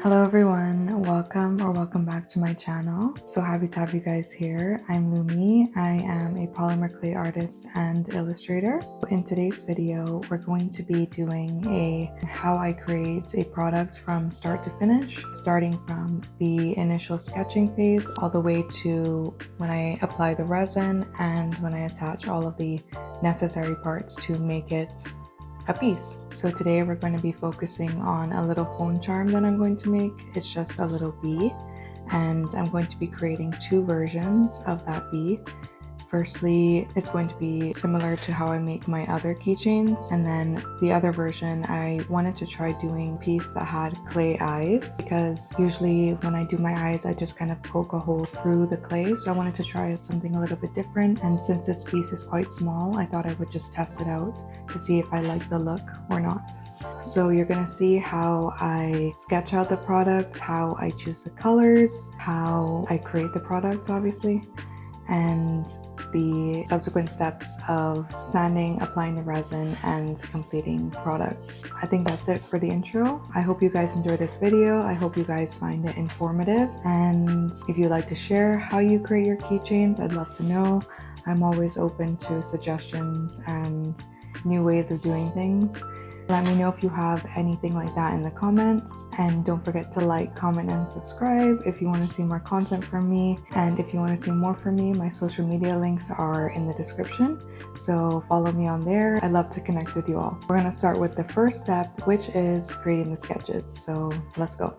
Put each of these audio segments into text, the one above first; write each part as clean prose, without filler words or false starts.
Hello everyone, welcome back to my channel. So happy to have you guys here. I'm Lumi. I am a polymer clay artist and illustrator. In today's video, we're going to be doing how I create a product from start to finish, starting from the initial sketching phase all the way to when I apply the resin and when I attach all of the necessary parts to make it a piece. So today we're going to be focusing on a little phone charm that I'm going to make. It's just a little bee, and I'm going to be creating two versions of that bee. Firstly, it's going to be similar to how I make my other keychains, and then the other version I wanted to try doing a piece that had clay eyes, because usually when I do my eyes I just kind of poke a hole through the clay, so I wanted to try out something a little bit different. And since this piece is quite small, I thought I would just test it out to see if I like the look or not. So you're going to see how I sketch out the product, how I choose the colors, how I create the products obviously, and the subsequent steps of sanding, applying the resin, and completing product. I think that's it for the intro. I hope you guys enjoy this video. I hope you guys find it informative, and if you'd like to share how you create your keychains, I'd love to know. I'm always open to suggestions and new ways of doing things. Let me know if you have anything like that in the comments, and don't forget to like, comment, and subscribe if you want to see more content from me. And if you want to see more from me, my social media links are in the description, so follow me on there. I'd love to connect with you all. We're going to start with the first step, which is creating the sketches, so let's go.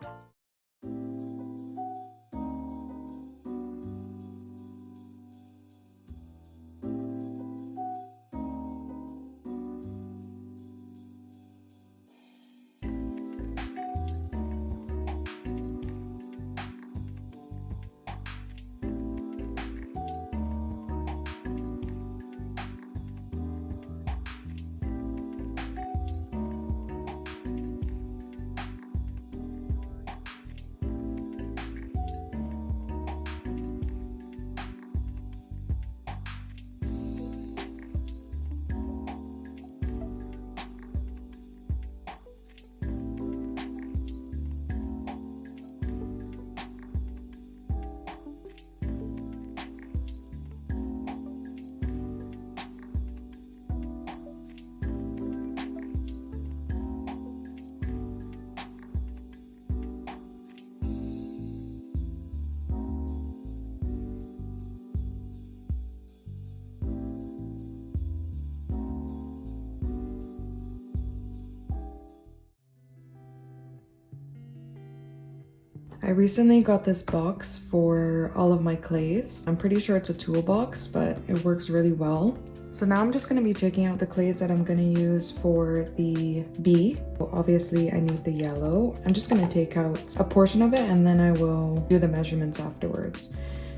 I recently got this box for all of my clays. I'm pretty sure it's a toolbox, but it works really well. So now I'm just going to be taking out the clays that I'm going to use for the bee. Obviously I need the yellow. I'm just going to take out a portion of it and then I will do the measurements afterwards.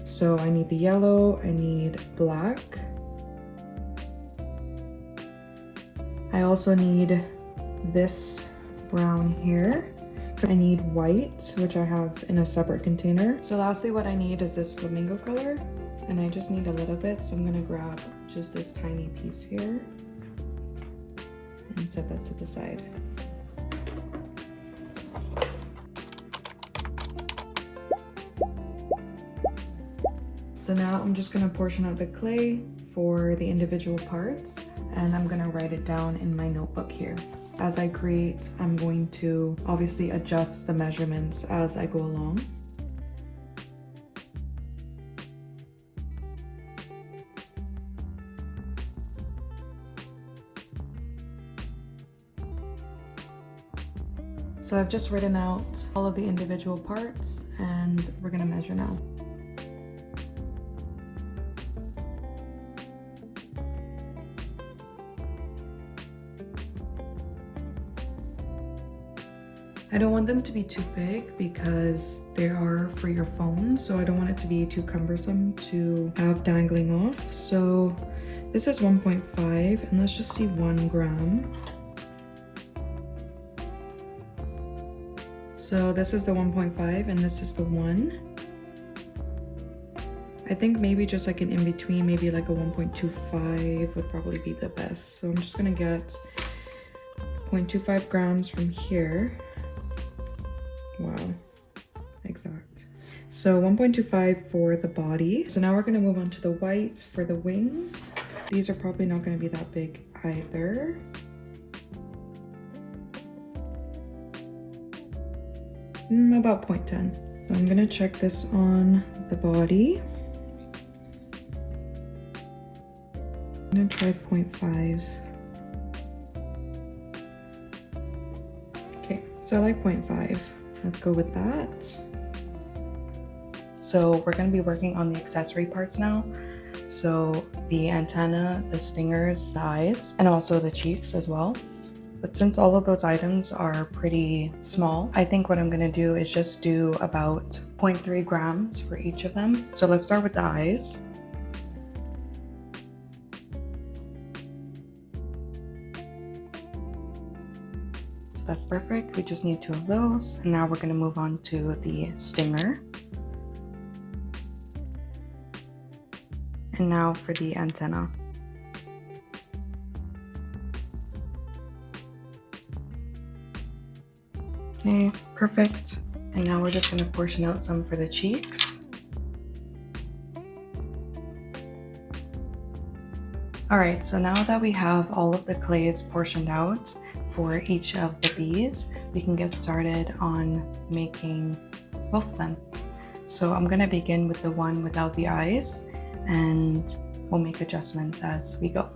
So I need the yellow, I need black. I also need this brown here. I need white, which I have in a separate container. So lastly, what I need is this flamingo color, and I just need a little bit. So I'm gonna grab just this tiny piece here and set that to the side. So now I'm just gonna portion out the clay for the individual parts, and I'm gonna write it down in my notebook here. As I create, I'm going to obviously adjust the measurements as I go along. So I've just written out all of the individual parts, and we're gonna measure now. I don't want them to be too big because they are for your phone, so I don't want it to be too cumbersome to have dangling off. So this is 1.5, and let's just see 1 gram. So this is the 1.5 and this is the 1. I think maybe just like an in-between, maybe like a 1.25 would probably be the best. So I'm just gonna get 0.25 grams from here. Wow, exact. So 1.25 for the body. So now we're gonna move on to the whites for the wings. These are probably not gonna be that big either. About 0.10. So I'm gonna check this on the body. I'm gonna try 0.5. Okay, so I like 0.5. Let's go with that. So we're gonna be working on the accessory parts now. So the antenna, the stingers, the eyes, and also the cheeks as well. But since all of those items are pretty small, I think what I'm gonna do is just do about 0.3 grams for each of them. So let's start with the eyes. So that's perfect. We just need 2 of those. And now we're gonna move on to the stinger. And now for the antenna. Okay, perfect. And now we're just gonna portion out some for the cheeks. All right, so now that we have all of the clays portioned out for each of the bees, we can get started on making both of them. So I'm gonna begin with the one without the eyes, and we'll make adjustments as we go.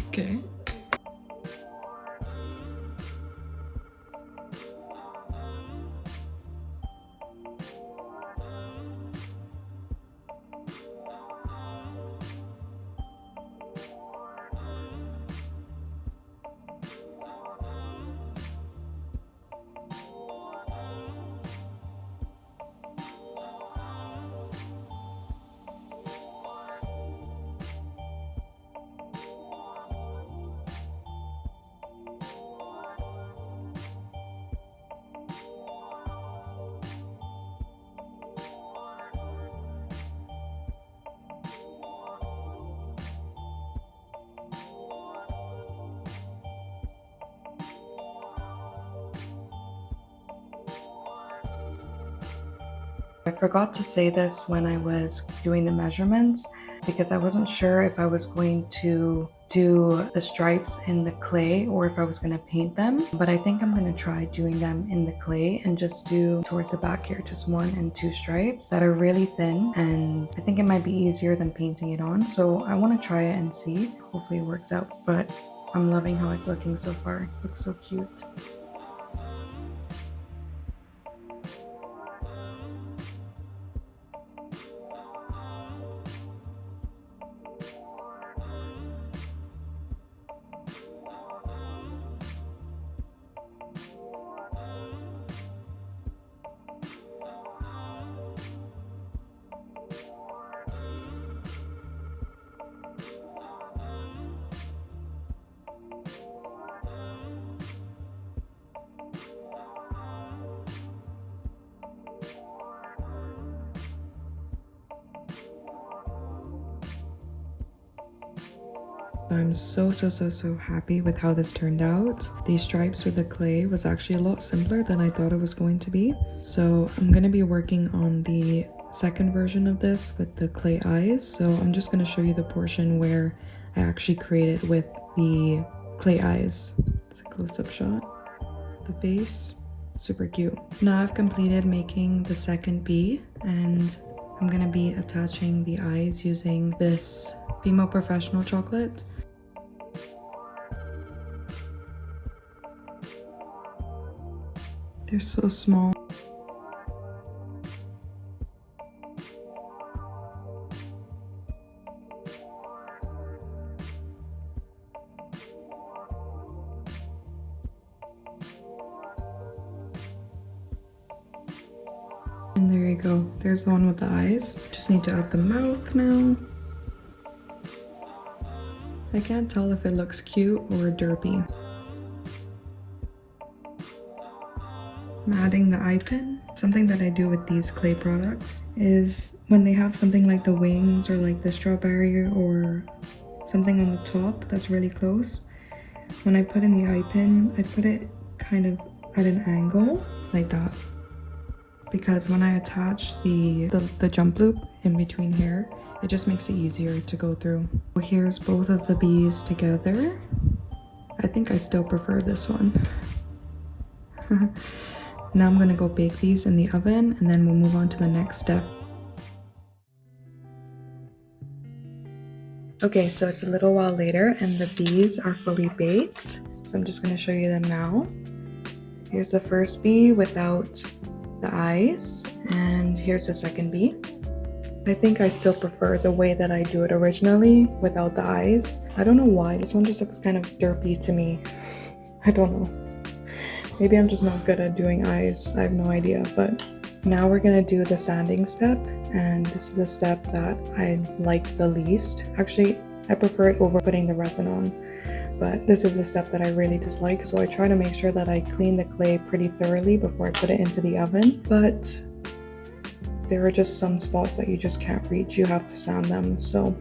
Okay. I forgot to say this when I was doing the measurements because I wasn't sure if I was going to do the stripes in the clay or if I was going to paint them, but I think I'm going to try doing them in the clay and just do towards the back here just 1 and 2 stripes that are really thin, and I think it might be easier than painting it on, so I want to try it and see. Hopefully it works out, but I'm loving how it's looking so far. It looks so cute. I'm so happy with how this turned out. These stripes with the clay was actually a lot simpler than I thought it was going to be. So I'm going to be working on the second version of this with the clay eyes. So I'm just going to show you the portion where I actually created with the clay eyes. It's a close-up shot. The face, super cute. Now I've completed making the second bee, and I'm going to be attaching the eyes using this Female Professional chocolate. They're so small. And there you go. There's the one with the eyes. Just need to add the mouth now. I can't tell if it looks cute or derpy. I'm adding the eye pin. Something that I do with these clay products is when they have something like the wings or like the strawberry or something on the top that's really close, when I put in the eye pin, I put it kind of at an angle like that, because when I attach the jump loop in between here, it just makes it easier to go through. Here's both of the bees together. I think I still prefer this one. Now I'm gonna go bake these in the oven, and then we'll move on to the next step. Okay, so it's a little while later and the bees are fully baked. So I'm just gonna show you them now. Here's the first bee without the eyes, and here's the second bee. I think I still prefer the way that I do it originally without the eyes. I don't know why, this one just looks kind of derpy to me. I don't know. Maybe I'm just not good at doing eyes, I have no idea. But now we're gonna do the sanding step, and this is a step that I like the least. Actually, I prefer it over putting the resin on, but this is the step that I really dislike. So I try to make sure that I clean the clay pretty thoroughly before I put it into the oven. But there are just some spots that you just can't reach. You have to sand them. So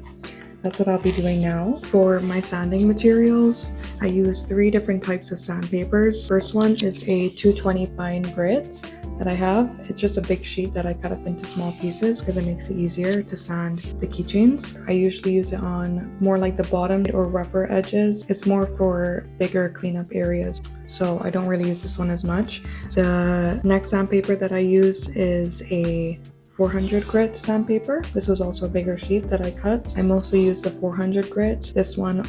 that's what I'll be doing now. For my sanding materials, I use 3 different types of sandpapers. First one is a 220 fine grit that I have. It's just a big sheet that I cut up into small pieces because it makes it easier to sand the keychains. I usually use it on more like the bottom or rougher edges. It's more for bigger cleanup areas, so I don't really use this one as much. The next sandpaper that I use is a 400 grit sandpaper. This was also a bigger sheet that I cut. I mostly use the 400 grit. This one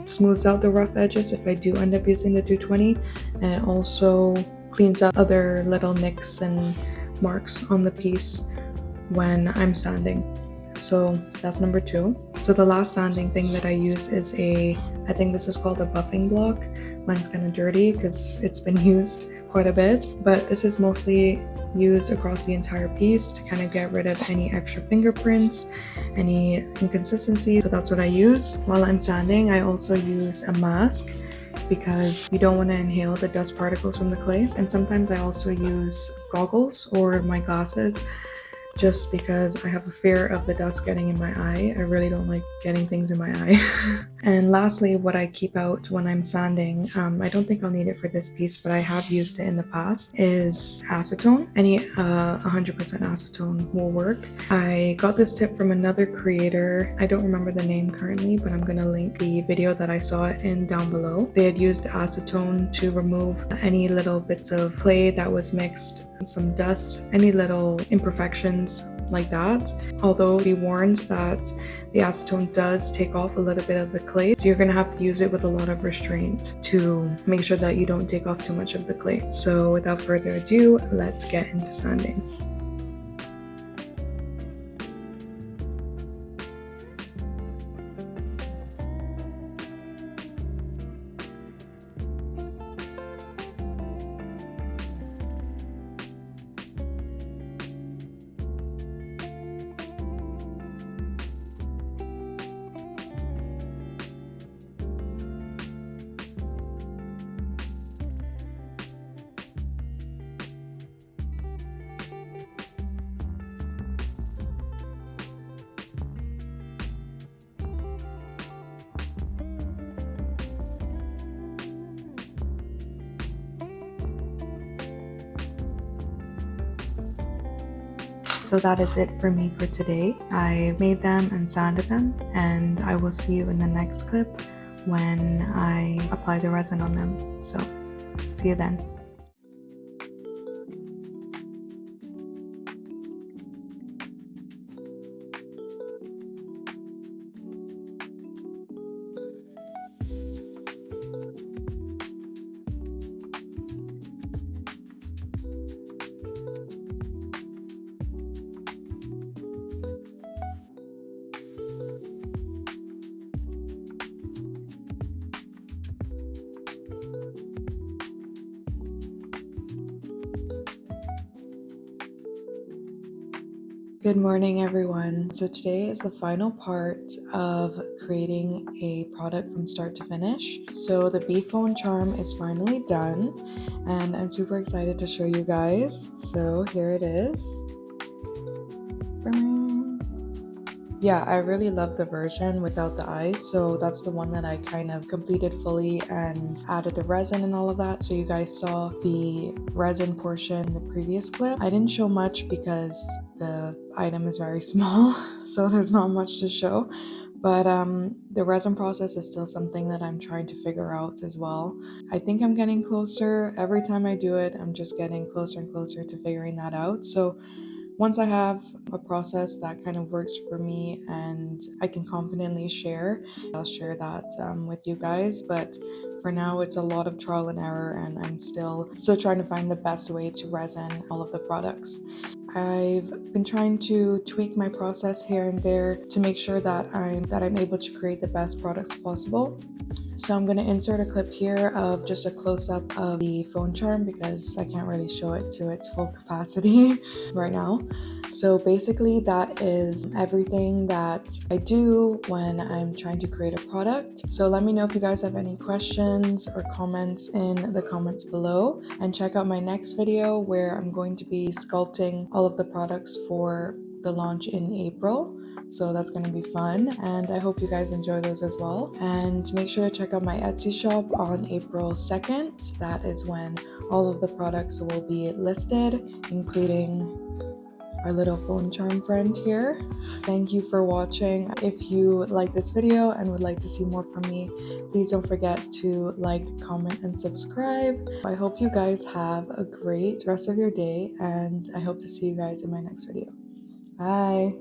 smooths out the rough edges if I do end up using the 220, and it also cleans up other little nicks and marks on the piece when I'm sanding. So that's number 2. So the last sanding thing that I use is I think this is called a buffing block. Mine's kind of dirty because it's been used quite a bit, but this is mostly used across the entire piece to kind of get rid of any extra fingerprints, any inconsistencies. So that's what I use. While I'm sanding, I also use a mask because you don't want to inhale the dust particles from the clay. And sometimes I also use goggles or my glasses, just because I have a fear of the dust getting in my eye. I really don't like getting things in my eye. And lastly, what I keep out when I'm sanding, I don't think I'll need it for this piece, but I have used it in the past, is acetone. Any 100% acetone will work. I got this tip from another creator. I don't remember the name currently, but I'm gonna link the video that I saw it in down below. They had used acetone to remove any little bits of clay that was mixed, some dust, any little imperfections like that. Although be warned that the acetone does take off a little bit of the clay, so you're gonna have to use it with a lot of restraint to make sure that you don't take off too much of the clay. So without further ado, let's get into sanding. So that is it for me for today. I made them and sanded them, and I will see you in the next clip when I apply the resin on them. So see you then. Good morning, everyone. So today is the final part of creating a product from start to finish. So the bee phone charm is finally done, and I'm super excited to show you guys. So here it is. Yeah, I really love the version without the eyes, so that's the one that I kind of completed fully and added the resin and all of that. So you guys saw the resin portion in the previous clip. I didn't show much because the item is very small, so there's not much to show. But the resin process is still something that I'm trying to figure out as well. I think I'm getting closer. Every time I do it, I'm just getting closer and closer to figuring that out. So once I have a process that kind of works for me and I can confidently share, I'll share that with you guys. But for now, it's a lot of trial and error, and I'm still trying to find the best way to resin all of the products. I've been trying to tweak my process here and there to make sure that I'm able to create the best products possible. So I'm going to insert a clip here of just a close-up of the phone charm because I can't really show it to its full capacity right now. So basically that is everything that I do when I'm trying to create a product. So let me know if you guys have any questions or comments in the comments below, and check out my next video where I'm going to be sculpting all of the products for the launch in April. So that's going to be fun, and I hope you guys enjoy those as well. And make sure to check out my Etsy shop on April 2nd. That is when all of the products will be listed, including our little phone charm friend here. Thank you for watching. If you like this video and would like to see more from me, please don't forget to like, comment, and subscribe. I hope you guys have a great rest of your day, and I hope to see you guys in my next video. Bye!